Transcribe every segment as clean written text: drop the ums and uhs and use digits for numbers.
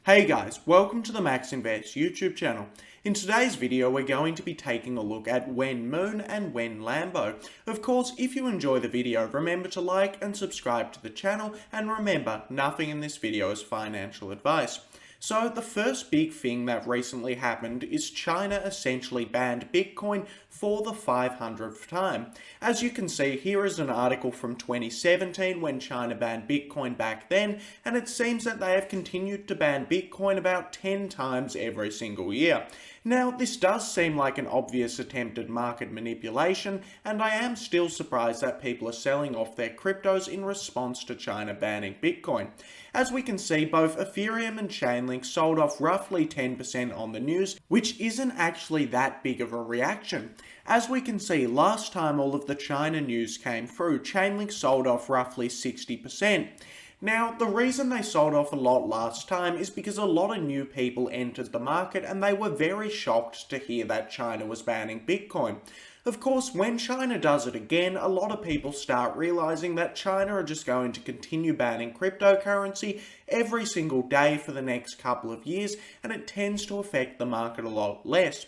Hey guys, welcome to the Max Invest YouTube channel. In today's video, we're going to be taking a look at when Moon and when Lambo. Of course, if you enjoy the video, remember to like and subscribe to the channel, and remember, nothing in this video is financial advice. So the first big thing that recently happened is China essentially banned Bitcoin for the 500th time. As you can see, here is an article from 2017 when China banned Bitcoin back then, and it seems that they have continued to ban Bitcoin about 10 times every single year. Now, this does seem like an obvious attempt at market manipulation, and I am still surprised that people are selling off their cryptos in response to China banning Bitcoin. As we can see, both Ethereum and Chainlink sold off roughly 10% on the news, which isn't actually that big of a reaction. As we can see, last time all of the China news came through, Chainlink sold off roughly 60%. Now, the reason they sold off a lot last time is because a lot of new people entered the market and they were very shocked to hear that China was banning Bitcoin. Of course, when China does it again, a lot of people start realizing that China are just going to continue banning cryptocurrency every single day for the next couple of years, and it tends to affect the market a lot less.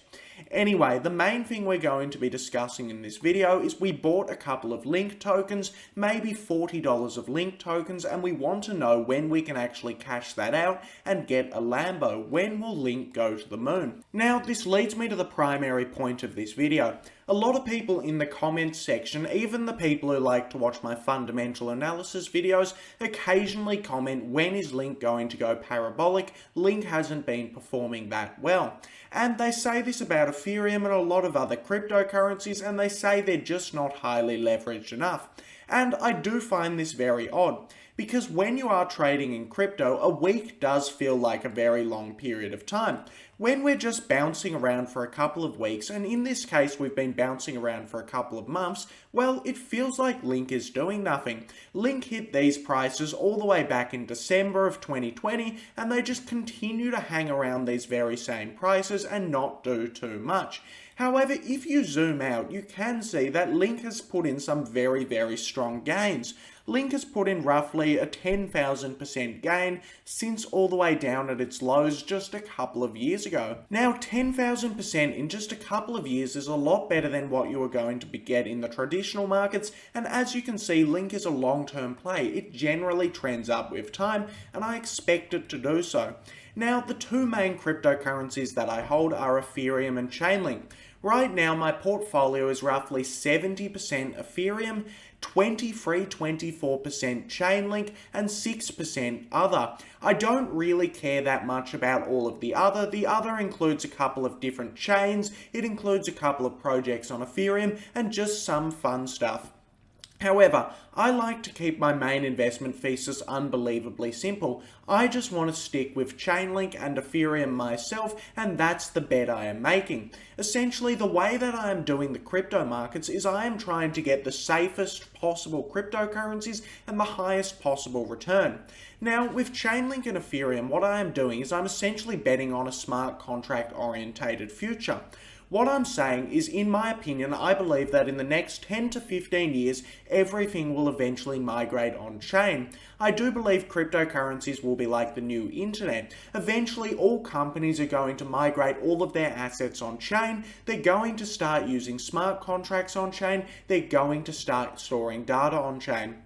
Anyway, the main thing we're going to be discussing in this video is we bought a couple of Link tokens, maybe $40 of Link tokens, and we want to know when we can actually cash that out and get a Lambo. When will Link go to the moon? Now, this leads me to the primary point of this video. A lot of people in the comments section, even the people who like to watch my fundamental analysis videos, occasionally comment, when is Link going to go parabolic? Link hasn't been performing that well. And they say this about Ethereum and a lot of other cryptocurrencies, and they say they're just not highly leveraged enough. And I do find this very odd, because when you are trading in crypto, a week does feel like a very long period of time. When we're just bouncing around for a couple of weeks, and in this case we've been bouncing around for a couple of months, well, it feels like Link is doing nothing. Link hit these prices all the way back in December of 2020, and they just continue to hang around these very same prices and not do too much. However, if you zoom out, you can see that Link has put in some very strong gains. Link has put in roughly a 10,000% gain since all the way down at its lows just a couple of years ago. Now, 10,000% in just a couple of years is a lot better than what you are going to get in the traditional markets, and as you can see, Link is a long-term play. It generally trends up with time, and I expect it to do so. Now, the two main cryptocurrencies that I hold are Ethereum and Chainlink. Right now, my portfolio is roughly 70% Ethereum, 24% Chainlink, and 6% other. I don't really care that much about all of the other. The other includes a couple of different chains, it includes a couple of projects on Ethereum, and just some fun stuff. However, I like to keep my main investment thesis unbelievably simple. I just want to stick with Chainlink and Ethereum myself, and that's the bet I am making. Essentially, the way that I am doing the crypto markets is I am trying to get the safest possible cryptocurrencies and the highest possible return. Now, with Chainlink and Ethereum, what I am doing is I'm essentially betting on a smart contract orientated future. What I'm saying is, in my opinion, I believe that in the next 10 to 15 years, everything will eventually migrate on-chain. I do believe cryptocurrencies will be like the new internet. Eventually, all companies are going to migrate all of their assets on-chain. They're going to start using smart contracts on-chain. They're going to start storing data on-chain.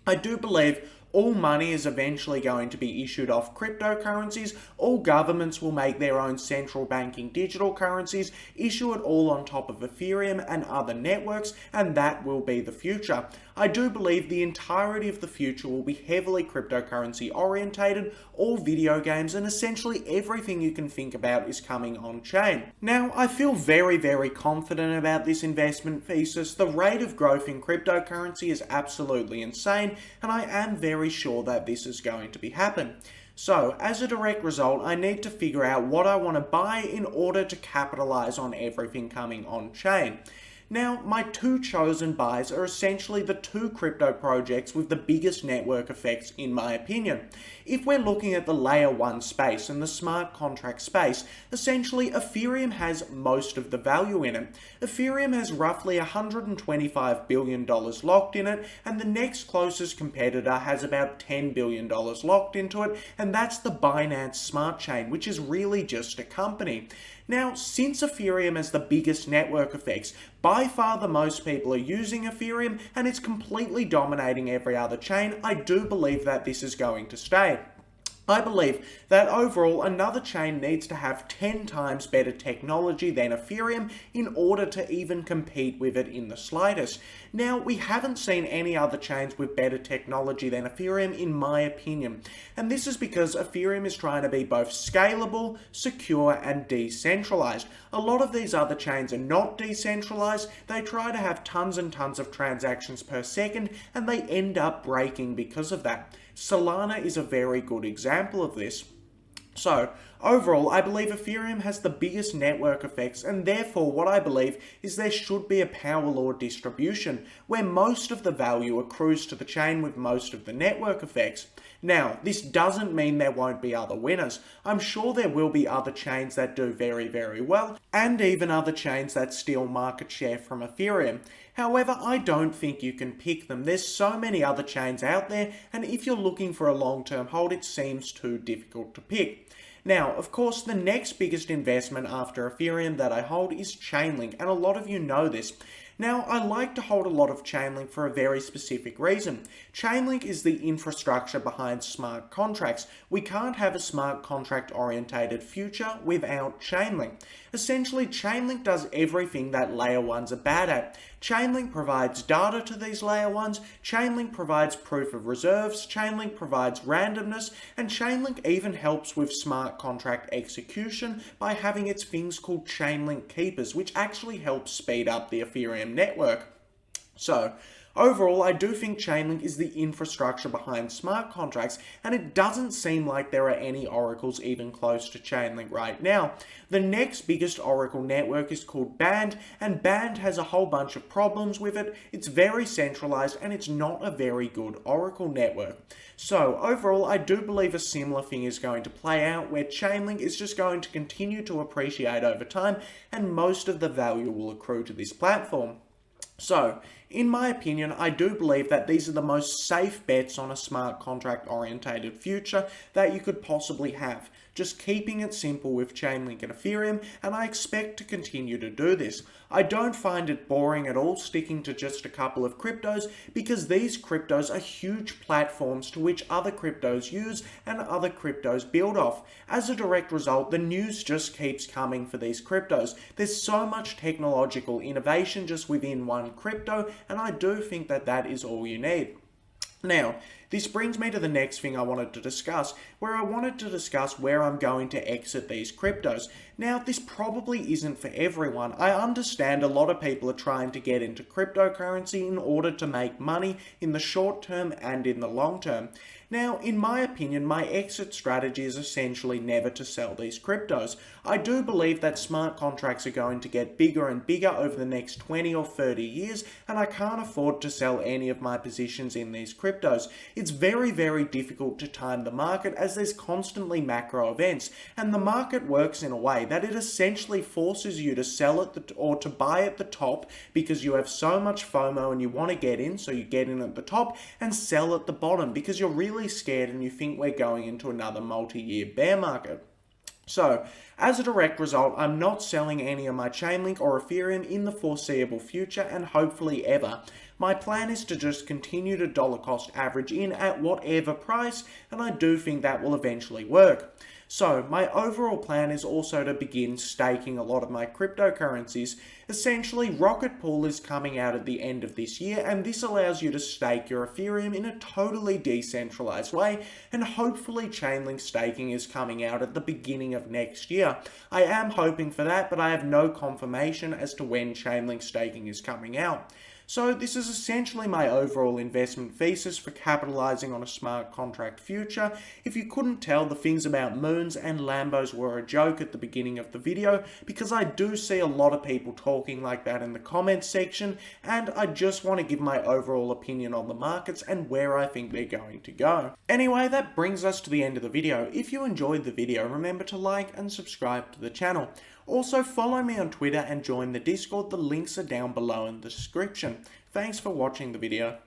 I do believe all money is eventually going to be issued off cryptocurrencies. All governments will make their own central banking digital currencies, issue it all on top of Ethereum and other networks, and that will be the future. I do believe the entirety of the future will be heavily cryptocurrency orientated, all video games, and essentially everything you can think about is coming on-chain. Now, I feel very confident about this investment thesis. The rate of growth in cryptocurrency is absolutely insane, and I am very sure that this is going to happen. So, as a direct result, I need to figure out what I want to buy in order to capitalize on everything coming on-chain. Now, my two chosen buys are essentially the two crypto projects with the biggest network effects in my opinion. If we're looking at the layer 1 space and the smart contract space, essentially Ethereum has most of the value in it. Ethereum has roughly $125 billion locked in it, and the next closest competitor has about $10 billion locked into it, and that's the Binance Smart Chain, which is really just a company. Now, since Ethereum has the biggest network effects, by far the most people are using Ethereum and it's completely dominating every other chain, I do believe that this is going to stay. I believe that overall another chain needs to have 10 times better technology than Ethereum in order to even compete with it in the slightest. Now, we haven't seen any other chains with better technology than Ethereum in my opinion, and this is because Ethereum is trying to be both scalable, secure, and decentralized. A lot of these other chains are not decentralized, they try to have tons and tons of transactions per second, and they end up breaking because of that. Solana is a very good example of this. So, overall, I believe Ethereum has the biggest network effects, and therefore what I believe is there should be a power law distribution, where most of the value accrues to the chain with most of the network effects. Now, this doesn't mean there won't be other winners. I'm sure there will be other chains that do very, very well, and even other chains that steal market share from Ethereum. However, I don't think you can pick them. There's so many other chains out there, and if you're looking for a long-term hold, it seems too difficult to pick. Now, of course, the next biggest investment after Ethereum that I hold is Chainlink, and a lot of you know this. Now, I like to hold a lot of Chainlink for a very specific reason. Chainlink is the infrastructure behind smart contracts. We can't have a smart contract orientated future without Chainlink. Essentially, Chainlink does everything that layer 1s are bad at. Chainlink provides data to these layer 1s, Chainlink provides proof of reserves, Chainlink provides randomness, and Chainlink even helps with smart contract execution by having its things called Chainlink keepers, which actually helps speed up the Ethereum network. So, overall, I do think Chainlink is the infrastructure behind smart contracts, and it doesn't seem like there are any oracles even close to Chainlink right now. The next biggest oracle network is called Band, and Band has a whole bunch of problems with it. It's very centralized, and it's not a very good oracle network. So, overall, I do believe a similar thing is going to play out, where Chainlink is just going to continue to appreciate over time, and most of the value will accrue to this platform. So, in my opinion, I do believe that these are the most safe bets on a smart contract orientated future that you could possibly have. Just keeping it simple with Chainlink and Ethereum, and I expect to continue to do this. I don't find it boring at all sticking to just a couple of cryptos, because these cryptos are huge platforms to which other cryptos use and other cryptos build off. As a direct result, the news just keeps coming for these cryptos. There's so much technological innovation just within one crypto, and I do think that that is all you need. Now, this brings me to the next thing I wanted to discuss, where I wanted to discuss where I'm going to exit these cryptos. Now, this probably isn't for everyone. I understand a lot of people are trying to get into cryptocurrency in order to make money in the short term and in the long term. Now, in my opinion, my exit strategy is essentially never to sell these cryptos. I do believe that smart contracts are going to get bigger and bigger over the next 20 or 30 years, and I can't afford to sell any of my positions in these cryptos. It's very, very difficult to time the market as there's constantly macro events, and the market works in a way that it essentially forces you to sell at or to buy at the top because you have so much FOMO and you want to get in, so you get in at the top, and sell at the bottom because you're really scared and you think we're going into another multi-year bear market. So, as a direct result, I'm not selling any of my Chainlink or Ethereum in the foreseeable future, and hopefully ever. My plan is to just continue to dollar cost average in at whatever price, and I do think that will eventually work. So, my overall plan is also to begin staking a lot of my cryptocurrencies. Essentially, Rocket Pool is coming out at the end of this year, and this allows you to stake your Ethereum in a totally decentralized way, and hopefully Chainlink staking is coming out at the beginning of next year. I am hoping for that, but I have no confirmation as to when Chainlink staking is coming out. So this is essentially my overall investment thesis for capitalizing on a smart contract future. If you couldn't tell, the things about moons and Lambos were a joke at the beginning of the video, because I do see a lot of people talking like that in the comments section, and I just want to give my overall opinion on the markets and where I think they're going to go. Anyway, that brings us to the end of the video. If you enjoyed the video, remember to like and subscribe to the channel. Also, follow me on Twitter and join the Discord. The links are down below in the description. Thanks for watching the video.